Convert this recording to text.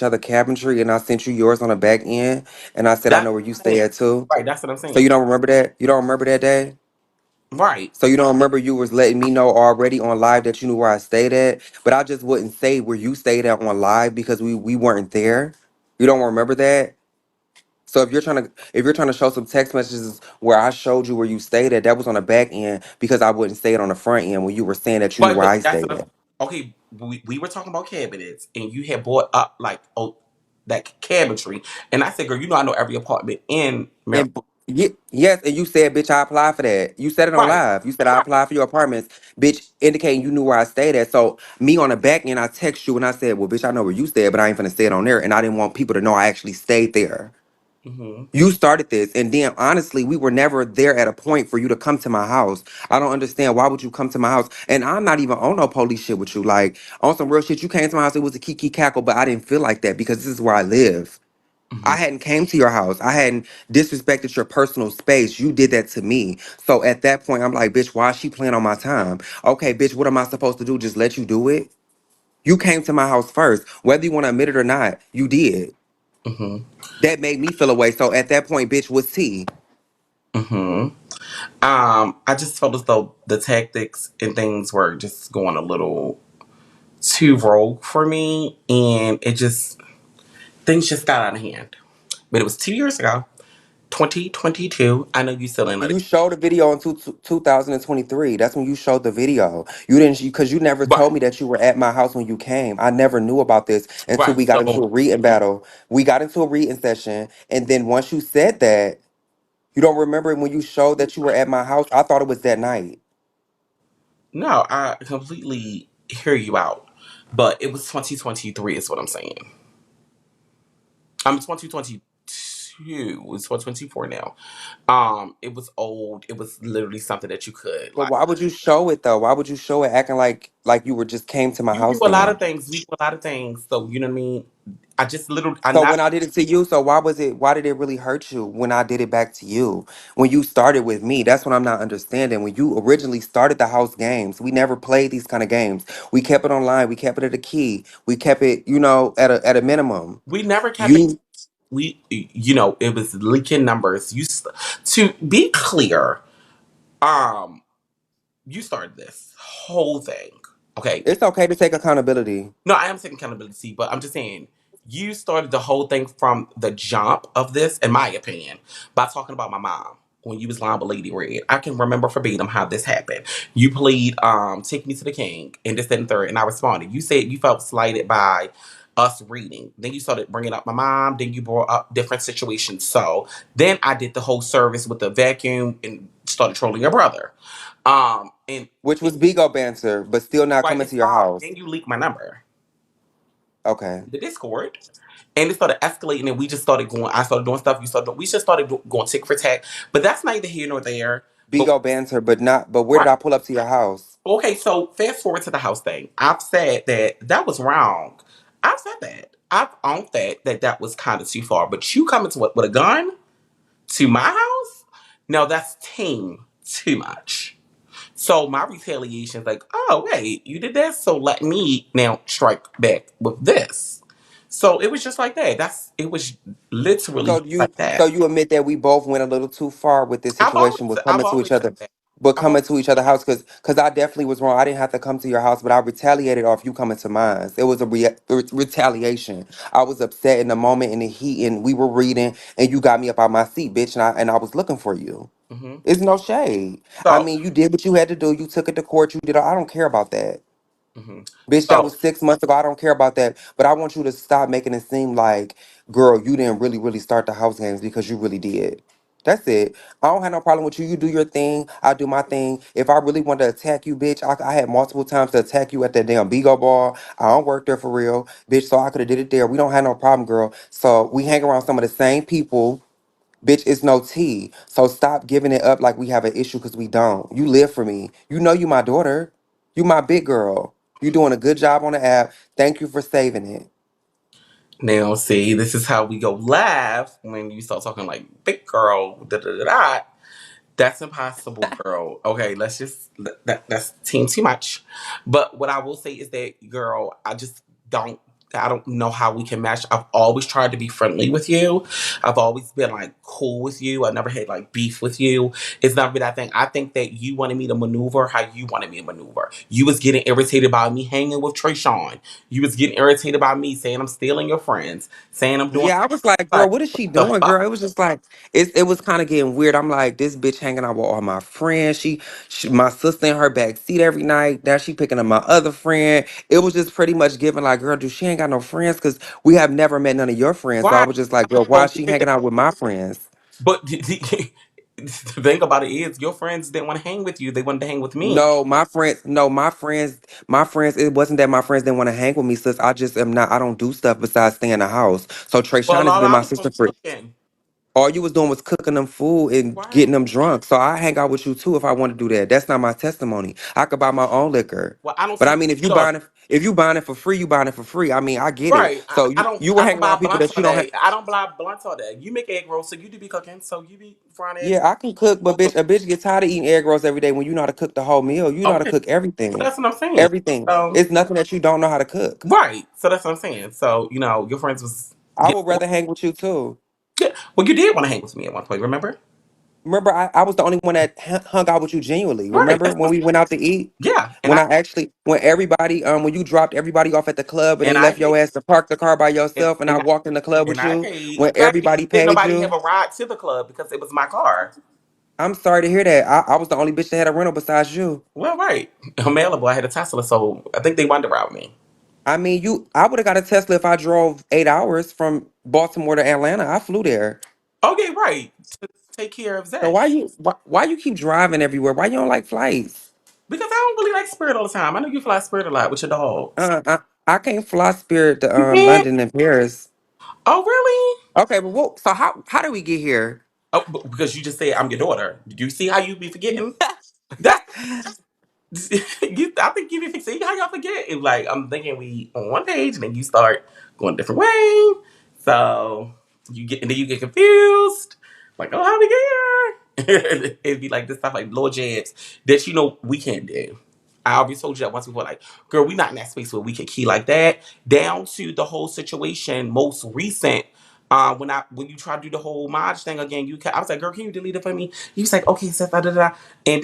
other cabinetry and I sent you yours on the back end and I said I That's know where you what I'm stay saying. at too. Right, that's what I'm So you saying. don't remember that? You don't remember that day? Right. So you don't remember you was letting me know already on live that you knew where I stayed at, but I just wouldn't say where you stayed at on live because we weren't there. You don't remember that? So if you're trying to show some text messages where I showed you where you stayed at, that was on the back end because I wouldn't say it on the front end when you were saying that you knew where But I that's stayed what I'm, at. okay. We were talking about cabinets, and you had brought up like that cabinetry, and I said, "Girl, you know I know every apartment in Maryland." And yes, and you said, bitch, I applied for that. You said it on Right, live. You said I right. applied for your apartments, bitch, indicating you knew where I stayed at. So me on the back end, I text you and I said, well, bitch, I know where you stayed, but I ain't finna stay it on there. And I didn't want people to know I actually stayed there. Hmm. You started this, and then honestly, we were never there at a point for you to come to my house. I don't understand why would you come to my house, and I'm not even on no police shit with you. Like on some real shit, you came to my house. It was a kiki cackle, but I didn't feel like that because this is where I live. Hmm. I hadn't came to your house. I hadn't disrespected your personal space. You did that to me. So at that point, I'm like, bitch, why is she playing on my time? Okay, bitch, what am I supposed to do? Just let you do it? You came to my house first. Whether you want to admit it or not, you did. Hmm. That made me feel away. So at that point, bitch, what's tea? Hmm. I just felt as though the tactics and things were just going a little too rogue for me, and it just things just got out of hand. But it was 2 years ago, 2022. I know you still ain't let it. You showed a video in 2023. That's when you showed the video. You didn't, because you never Right, told me that you were at my house when you came. I never knew about this until right. we got into So a reading battle. We got into a reading session. And then once you said that, you don't remember when you showed that you were at my house? I thought it was that night. no, I completely hear you out. But it was 2023 is what I'm saying. I'm 2022. It's 2024 now. It was old. It was literally something that you could But like. why would you show it though? Why would you show it acting like you were just came to my You do house a lot then? of things. We do a lot of things. So you know what I mean. I just literally. I'm So not. when I did it to you, so why did it really hurt you when I did it back to you? When you started with me, that's what I'm not understanding. When you originally started the house games, we never played these kind of games. We kept it online, we kept it at a key, we kept it, at a minimum. We never kept it. You We, it was leaking numbers. To be clear. Um, you started this whole thing. Okay. it's okay to take accountability. No, I am taking accountability, but I'm just saying you started the whole thing from the jump of this, in my opinion, by talking about my mom when you was lying with Lady Red. I can remember verbatim how this happened. You played Take Me to the King and this, that, and third, and I responded. You said you felt slighted by us reading. Then you started bringing up my mom. Then you brought up different situations. So then I did the whole service with the vacuum and started trolling your brother. And Which was Bigo banter, but still not right, coming it's to your fine. house. Then you leaked my number, Okay. the Discord, and it started escalating. And we just started going. I started doing stuff. You started. We just started going tick for tack. But that's neither here nor there. But Bigo banter, but where did right. I pull up to your house? Okay, so fast forward to the house thing. I've said that that was wrong. I've said that. I've owned that was kind of too far. But you coming to what with a gun to my house? No, that's team too much. So my retaliation is like, oh wait, you did that, so let me now strike back with this. So it was just like that. It was literally So just like that. you admit that we both went a little too far with this situation with I've coming to always each said other, that. but I've always coming to each other's house because I definitely was wrong. I didn't have to come to your house, but I retaliated off you coming to mine. It was a retaliation. I was upset in the moment in the heat, and we were reading, and you got me up out my seat, bitch, and I was looking for you. hmm. It's no shade. I So mean, you did what you had to do. You took it to court. You did. I don't care about that. hmm. Bitch, that So was 6 months ago. I don't care about that. But I want you to stop making it seem like, girl, you didn't really, really start the house games because you really did. That's it. I don't have no problem with you. You do your thing. I do my thing. If I really wanted to attack you, bitch, I had multiple times to attack you at that damn Bigo bar. I don't work there for real, bitch. So I could have did it there. We don't have no problem, girl. So we hang around some of the same people. Bitch, it's no tea. So stop giving it up like we have an issue because we don't. You live for me. You know you my daughter. You my big girl. You doing a good job on the app. Thank you for saving it. now see, this is how we go live when you start talking like big girl, da da da da. That's impossible, girl. Okay, let's just that's team too much. But what I will say is that, girl, I just don't. I don't know how we can match. I've always tried to be friendly with you. I've always been like cool with you. I never had like beef with you. It's not really that thing. I think that you wanted me to maneuver how you wanted me to maneuver. You was getting irritated by me hanging with Trey Sean. You was getting irritated by me saying I'm stealing your friends, saying I'm doing Yeah, I was like, girl, like what is what she the doing, fuck? girl? It was just like it was kind of getting weird. I'm like, this bitch hanging out with all my friends. She my sister in her back seat every night. Now she picking up my other friend. It was just pretty much giving like, girl, do she ain't got no friends? Because we have never met none of your friends. So I Right. was just like, girl, why So is she hanging out with my friends? but the thing about it is your friends didn't want to hang with you. They wanted to hang with me. No, my friends, no, my friends, it wasn't that my friends didn't want to hang with me, sis. I just am not, I don't do stuff besides stay in the house. So Well, Trayshawn has all been I my was doing sister was for cooking. all you was doing was cooking them food and Right. getting them drunk. So I hang out with you too if I want to do that. That's not my testimony. I could buy my own liquor. Well, I don't But I smoke mean, either. if you buying it for free, you buying it for free. I mean, I get it. Right. So you were I don't hanging buy around people blunts that all you don't have. day. I don't buy blunts all day. You make egg rolls, so you do be cooking. So you be frying eggs. Yeah, I can cook, but bitch, a bitch gets tired of eating egg rolls every day when you know how to cook the whole meal. You know how to Okay. cook So everything. that's what I'm saying. Everything. So It's nothing that you don't know how to cook. right. So that's what I'm saying. So, your friends was I getting would rather hang with you too. yeah. Well, you did want to hang with me at one point, remember? Remember, I was the only one that hung out with you genuinely. Right. Remember when we went out to eat? Yeah. And When I actually, when everybody, when you dropped everybody off at the club and they I left your paid. ass to park the car by And, yourself, and I and, I, walked in the club and with I you, paid. when Exactly. everybody Didn't paid nobody have you. a ride to the club because it was my car. I'm sorry to hear that. I was the only bitch that had a rental besides you. Well, right. Available. I had a Tesla, so I think they wanted to route me. I mean, I would have got a Tesla if I drove 8 hours from Baltimore to Atlanta. I flew there. Okay, right. To take care of So Zach. why you keep driving everywhere? Why you don't like flights? Because I don't really like Spirit all the time. I know you fly Spirit a lot with your dogs. Uh, I can't fly Spirit to You can't? London and Paris. Oh, really? Okay, but so how did we get here? Oh, because you just said I'm your daughter. Do you see how you be forgetting? That's I think you be see how y'all forget. It's like I'm thinking we on one page and then you start going a different way. So and then you get confused. Like, oh, how we get here? It'd be like this stuff like low jabs that we can't do. I already told you that once before. Like, girl, we not in that space where we can key like that. Down to the whole situation, most recent. When you try to do the whole mod thing again, I was like, girl, can you delete it for me? He was like, okay, Seth, da da da. And then